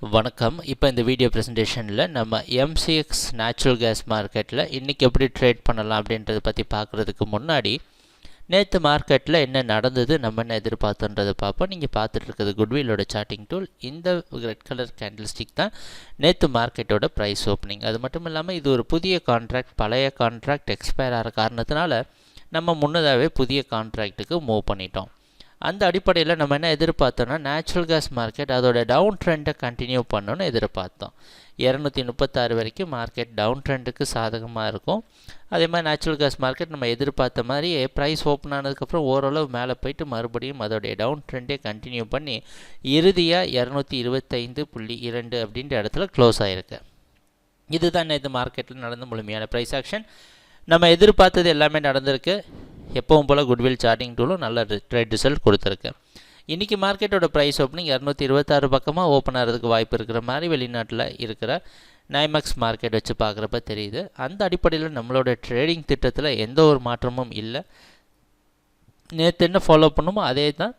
வணக்கம். இப்போ இந்த வீடியோ ப்ரெசன்டேஷனில் நம்ம MCX நேச்சுரல் கேஸ் மார்க்கெட்டில் இன்றைக்கி எப்படி ட்ரேட் பண்ணலாம் அப்படின்றத பற்றி பார்க்குறதுக்கு முன்னாடி நேற்று மார்க்கெட்டில் என்ன நடந்தது, நம்ம என்ன எதிர்பார்த்தோன்றதை பார்ப்போம். நீங்கள் பார்த்துட்டு இருக்கிறது குட்வில்லோட சார்ட்டிங் டூல். இந்த ரெட் கலர் கேண்டில் ஸ்டிக் தான் நேற்று மார்க்கெட்டோட ப்ரைஸ் ஓப்பனிங். அது மட்டும் இல்லாமல் இது ஒரு புதிய கான்ட்ராக்ட், பழைய கான்ட்ராக்ட் எக்ஸ்பயர் ஆகிற காரணத்தினால நம்ம முன்னதாகவே புதிய கான்ட்ராக்ட்டுக்கு மூவ் பண்ணிட்டோம். அந்த அடிப்படையில் நம்ம என்ன எதிர்பார்த்தோன்னா, நேச்சுரல் கேஸ் மார்க்கெட் அதோட டவுன் ட்ரெண்டை கண்டினியூ பண்ணணும்னு எதிர்பார்த்தோம். 236 வரைக்கும் மார்க்கெட் டவுன் ட்ரெண்டுக்கு சாதகமாக இருக்கும். அதே மாதிரி நேச்சுரல் கேஸ் மார்க்கெட் நம்ம எதிர்பார்த்த மாதிரி ப்ரைஸ் ஓப்பன் ஆனதுக்கப்புறம் ஓரளவு மேலே போயிட்டு மறுபடியும் அதோடைய டவுன் ட்ரெண்டே கண்டினியூ பண்ணி இறுதியாக 225.2 அப்படின்ற இடத்துல க்ளோஸ் ஆகிருக்கு. இதுதான் நேற்று மார்க்கெட்டில் நடந்த முழுமையான ப்ரைஸ் ஆக்ஷன். நம்ம எதிர்பார்த்தது எல்லாமே நடந்திருக்கு. எப்பவும் போல் குட்வில் சார்ட்டிங் டூலும் நல்ல ட்ரேட் ரிசல்ட் கொடுத்துருக்கு. இன்றைக்கி மார்க்கெட்டோட ப்ரைஸ் ஓப்பனிங் 226 பக்கமாக ஓப்பன் ஆகிறதுக்கு வாய்ப்பு இருக்கிற மாதிரி வெளிநாட்டில் இருக்கிற நைமேக்ஸ் மார்க்கெட் வச்சு பார்க்குறப்ப தெரியுது. அந்த அடிப்படையில் நம்மளோட ட்ரேடிங் திட்டத்தில் எந்த ஒரு மாற்றமும் இல்லை. நேற்று என்ன ஃபாலோ பண்ணுமோ அதே தான்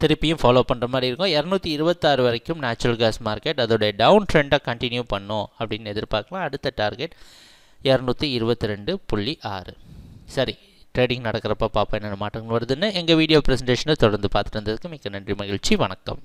திருப்பியும் ஃபாலோ பண்ணுற மாதிரி இருக்கும். 226 வரைக்கும் நேச்சுரல் கேஸ் மார்க்கெட் அதோடைய டவுன் ட்ரெண்டை கண்டினியூ பண்ணும் அப்படின்னு எதிர்பார்க்கலாம். அடுத்த டார்கெட் 222.6. சரி, ட்ரேடிங் நடக்கிறப்ப பார்ப்போம் என்னென்ன மாற்றங்கள் வருதுன்னு. எங்கள் வீடியோ ப்ரெசன்டேஷனை தொடர்ந்து பார்த்துட்டு இருந்ததுக்கு மிக்க நன்றி, மகிழ்ச்சி, வணக்கம்.